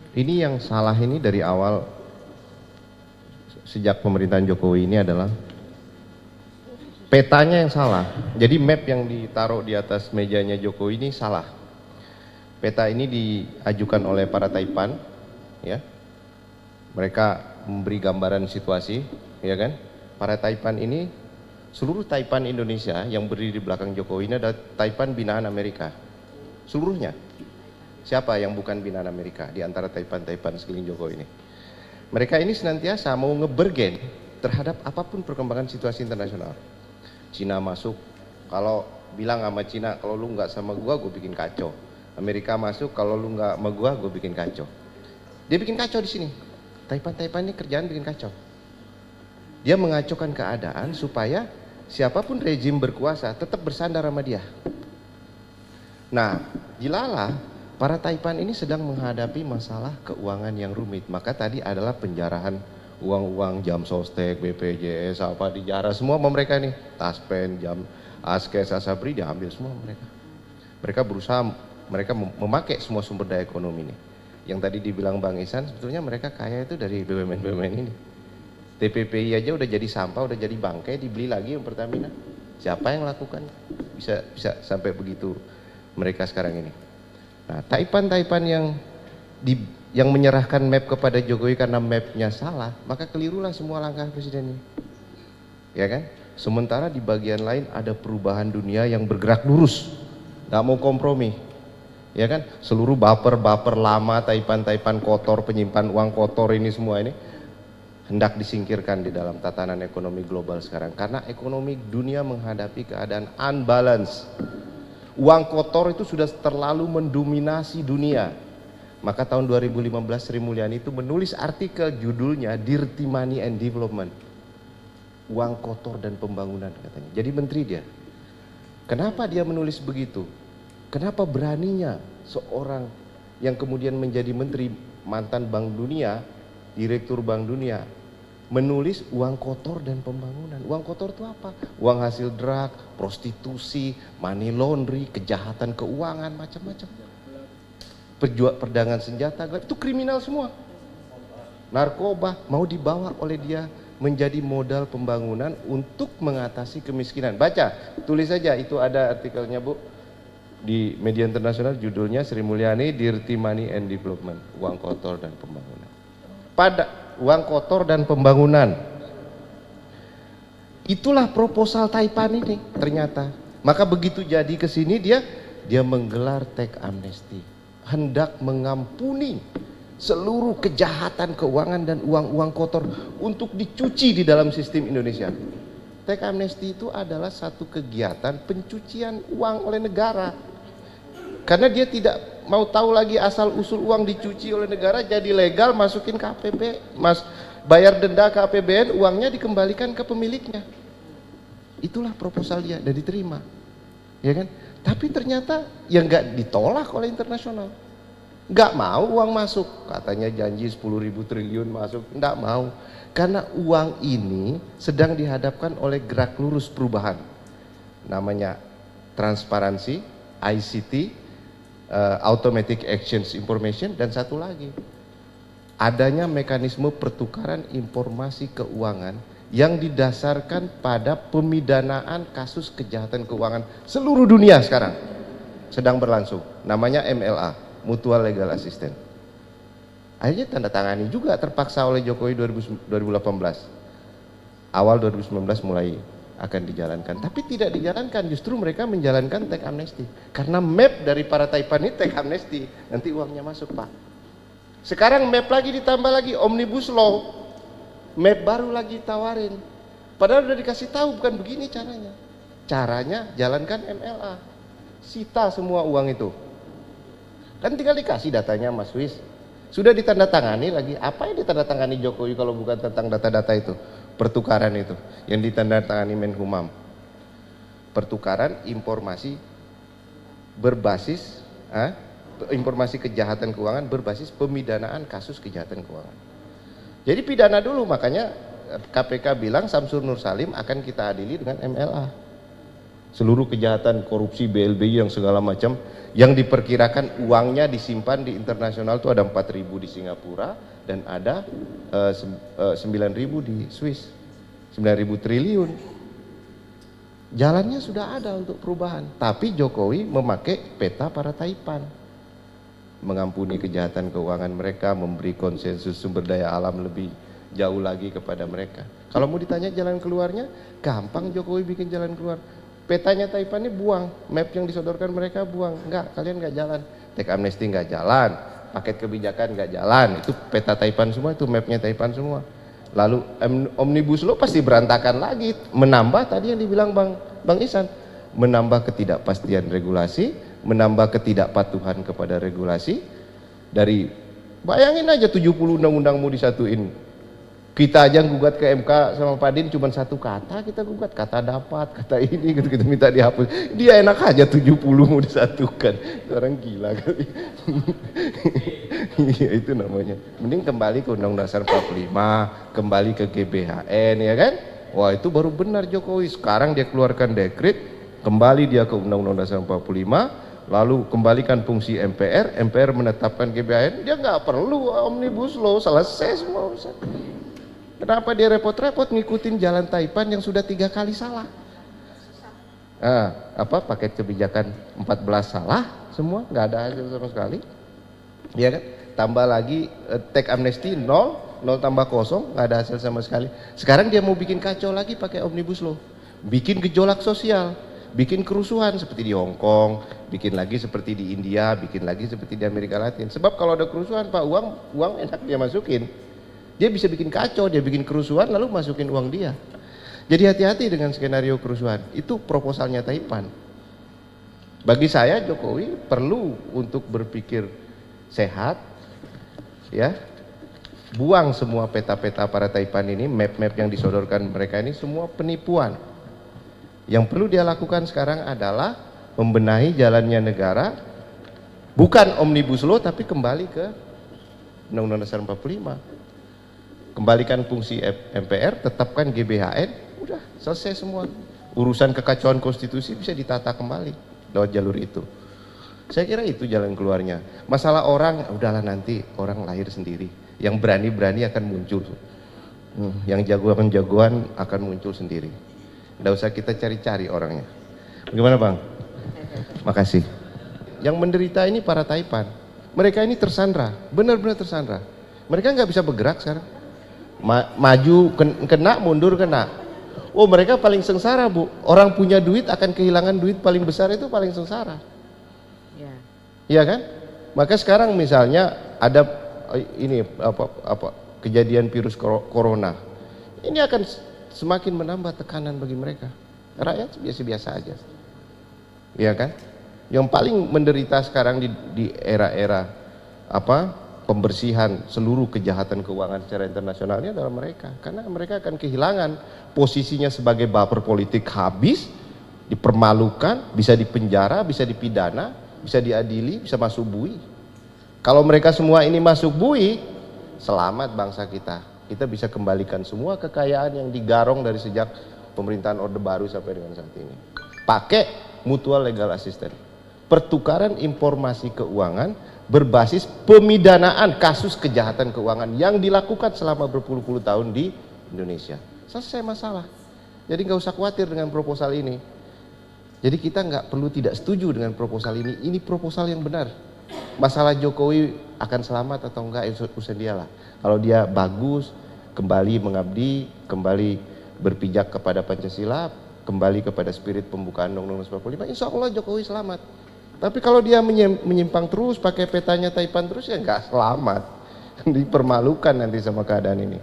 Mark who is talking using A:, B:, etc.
A: Ini yang salah ini dari awal sejak pemerintahan Jokowi ini adalah petanya yang salah. Jadi map yang ditaruh di atas mejanya Jokowi ini salah. Peta ini diajukan oleh para Taipan, ya. Mereka memberi gambaran situasi, ya kan? Para Taipan ini, seluruh Taipan Indonesia yang berdiri di belakang Jokowi ini adalah Taipan binaan Amerika. Seluruhnya. Siapa yang bukan binaan Amerika di antara Taipan-Taipan sekeliling Jokowi ini? Mereka ini senantiasa mau ngebergen terhadap apapun perkembangan situasi internasional. Cina masuk, kalau bilang sama Cina, kalau lu nggak sama gua bikin kacau. Amerika masuk, kalau lu nggak sama gua bikin kacau. Dia bikin kacau di sini. Taipan ini kerjaan bikin kacau. Dia mengacaukan keadaan supaya siapapun rejim berkuasa tetap bersandar sama dia. Nah, Jilala, para Taipan ini sedang menghadapi masalah keuangan yang rumit. Maka tadi adalah penjarahan uang-uang jam sostek, BPJS, apa dijarah semua sama mereka nih. Taspen, jam Askes, Asabri diambil semua mereka. Mereka berusaha, mereka memakai semua sumber daya ekonomi nih. Yang tadi dibilang Bang Ihsan, sebetulnya mereka kaya itu dari BUMN-BUMN ini. TPPI aja udah jadi sampah, udah jadi bangkai, dibeli lagi yang Pertamina. Siapa yang lakukan? Bisa sampai begitu mereka sekarang ini. Nah, Taipan yang menyerahkan map kepada Jokowi karena mapnya salah, maka kelirulah semua langkah presiden ini. Ya kan? Sementara di bagian lain ada perubahan dunia yang bergerak lurus, nggak mau kompromi. Ya kan? Seluruh baper-baper lama, Taipan kotor, penyimpan uang kotor ini semua ini hendak disingkirkan di dalam tatanan ekonomi global sekarang. Karena ekonomi dunia menghadapi keadaan unbalance. Uang kotor itu sudah terlalu mendominasi dunia. Maka tahun 2015 Sri Mulyani itu menulis artikel judulnya Dirty Money and Development. Uang kotor dan pembangunan katanya. Jadi menteri dia. Kenapa dia menulis begitu? Kenapa beraninya seorang yang kemudian menjadi menteri, mantan Bank Dunia, direktur Bank Dunia, menulis uang kotor dan pembangunan? Uang kotor itu apa? Uang hasil drug, prostitusi, money laundry, kejahatan keuangan, macam-macam. Perdagangan senjata, itu kriminal semua. Narkoba mau dibawa oleh dia menjadi modal pembangunan untuk mengatasi kemiskinan. Baca, tulis saja, itu ada artikelnya Bu di media internasional, judulnya Sri Mulyani Dirty Money and Development, uang kotor dan pembangunan. Pada uang kotor dan pembangunan, itulah proposal Taipan ini ternyata. Maka begitu jadi ke sini dia menggelar tax amnesty, hendak mengampuni seluruh kejahatan keuangan dan uang-uang kotor untuk dicuci di dalam sistem Indonesia. Tax amnesty itu adalah satu kegiatan pencucian uang oleh negara. Karena dia tidak mau tahu lagi asal usul uang dicuci oleh negara, jadi legal, masukin ke APB, bayar denda ke APBN, uangnya dikembalikan ke pemiliknya. Itulah proposal dia dan diterima, ya kan? Tapi ternyata yang nggak ditolak oleh internasional, nggak mau uang masuk, katanya janji 10.000 triliun masuk, nggak mau, karena uang ini sedang dihadapkan oleh gerak lurus perubahan, namanya transparansi, ICT, Automatic Exchange Information, dan satu lagi adanya mekanisme pertukaran informasi keuangan yang didasarkan pada pemidanaan kasus kejahatan keuangan seluruh dunia sekarang sedang berlangsung, namanya MLA, Mutual Legal Assistance. Akhirnya tanda tangani juga terpaksa oleh Jokowi 2018, awal 2019 mulai akan dijalankan, tapi tidak dijalankan, justru mereka menjalankan tax amnesty karena map dari para Taipan ini tax amnesty, nanti uangnya masuk Pak. Sekarang map lagi ditambah lagi omnibus law, map baru lagi tawarin, padahal udah dikasih tahu bukan begini caranya jalankan MLA, sita semua uang itu, kan tinggal dikasih datanya Mas Wis, sudah ditandatangani lagi. Apa yang ditandatangani Jokowi kalau bukan tentang data-data itu? Pertukaran itu yang ditandatangani Menhumam, pertukaran informasi berbasis informasi kejahatan keuangan berbasis pemidanaan kasus kejahatan keuangan. Jadi pidana dulu, makanya KPK bilang Samsur Nur Salim akan kita adili dengan MLA. Seluruh kejahatan korupsi BLBI yang segala macam, yang diperkirakan uangnya disimpan di internasional itu ada 4.000 di Singapura dan ada 9.000 di Swiss, 9.000 triliun. Jalannya sudah ada untuk perubahan, tapi Jokowi memakai peta para Taipan, mengampuni kejahatan keuangan mereka, memberi konsensus sumber daya alam lebih jauh lagi kepada mereka. Kalau mau ditanya jalan keluarnya, gampang Jokowi bikin jalan keluar. Petanya Taipan ini buang, map yang disodorkan mereka buang. Enggak, kalian enggak jalan. Teks amnesti enggak jalan, paket kebijakan enggak jalan. Itu peta Taipan semua, itu mapnya Taipan semua. Lalu omnibus law pasti berantakan lagi, menambah tadi yang dibilang Bang Ihsan, menambah ketidakpastian regulasi, menambah ketidakpatuhan kepada regulasi. Dari bayangin aja 70 undang-undang mau disatuin. Kita aja gugat ke MK sama Pak Din cuma satu kata kita gugat, kata dapat, kata ini gitu, kita minta dihapus. Dia enak aja 70 mau disatukan. Orang gila kali. Iya itu namanya. Mending kembali ke Undang-Undang Dasar 45, kembali ke GBHN ya kan? Wah itu baru benar Jokowi. Sekarang dia keluarkan dekret, kembali dia ke Undang-Undang Dasar 45, lalu kembalikan fungsi MPR, MPR menetapkan GBHN, dia nggak perlu omnibus law, selesai semua urusan. Kenapa dia repot-repot ngikutin jalan Taipan yang sudah 3 kali salah? Paket kebijakan 14 salah semua, nggak ada hasil sama sekali. Ya kan? Tambah lagi teks amnesti 0 tambah 0, nggak ada hasil sama sekali. Sekarang dia mau bikin kacau lagi pakai omnibus law, bikin gejolak sosial, bikin kerusuhan seperti di Hong Kong, bikin lagi seperti di India, bikin lagi seperti di Amerika Latin. Sebab kalau ada kerusuhan Pak, uang enak dia masukin. Dia bisa bikin kacau, dia bikin kerusuhan lalu masukin uang dia. Jadi hati-hati dengan skenario kerusuhan. Itu proposalnya Taipan. Bagi saya Jokowi perlu untuk berpikir sehat, ya. Buang semua peta-peta para Taipan ini, map-map yang disodorkan mereka ini semua penipuan. Yang perlu dia lakukan sekarang adalah membenahi jalannya negara, bukan omnibus law tapi kembali ke Undang-Undang Dasar 45. Kembalikan fungsi MPR, tetapkan GBHN, udah selesai semua. Urusan kekacauan konstitusi bisa ditata kembali lewat jalur itu. Saya kira itu jalan keluarnya. Masalah orang, udahlah nanti orang lahir sendiri. Yang berani-berani akan muncul. Yang jagoan-jagoan akan muncul sendiri. Nggak usah kita cari-cari orangnya. Bagaimana Bang? Makasih. Yang menderita ini para Taipan. Mereka ini tersandra, benar-benar tersandra. Mereka nggak bisa bergerak sekarang. Maju kena, mundur kena. Oh mereka paling sengsara Bu. Orang punya duit akan kehilangan duit paling besar itu paling sengsara. Iya kan? Maka sekarang misalnya ada ini kejadian virus corona. Ini akan semakin menambah tekanan bagi mereka. Rakyat biasa-biasa aja. Iya kan? Yang paling menderita sekarang di era-era pembersihan seluruh kejahatan keuangan secara internasional ini adalah mereka, karena mereka akan kehilangan posisinya sebagai baper politik, habis, dipermalukan, bisa dipenjara, bisa dipidana, bisa diadili, bisa masuk bui. Kalau mereka semua ini masuk bui, selamat bangsa kita. Kita bisa kembalikan semua kekayaan yang digarong dari sejak pemerintahan Orde Baru sampai dengan saat ini. Pakai mutual legal assistance, pertukaran informasi keuangan berbasis pemidanaan kasus kejahatan keuangan yang dilakukan selama berpuluh-puluh tahun di Indonesia. Selesai masalah. Jadi nggak usah khawatir dengan proposal ini. Jadi kita nggak perlu tidak setuju dengan proposal ini. Ini proposal yang benar. Masalah Jokowi akan selamat atau enggak urusan dia lah. Kalau dia bagus, kembali mengabdi, kembali berpijak kepada Pancasila, kembali kepada spirit pembukaan Undang-Undang 45, insya Allah Jokowi selamat. Tapi kalau dia menyimpang terus, pakai petanya Taipan terus, ya nggak selamat. Dipermalukan nanti sama keadaan ini.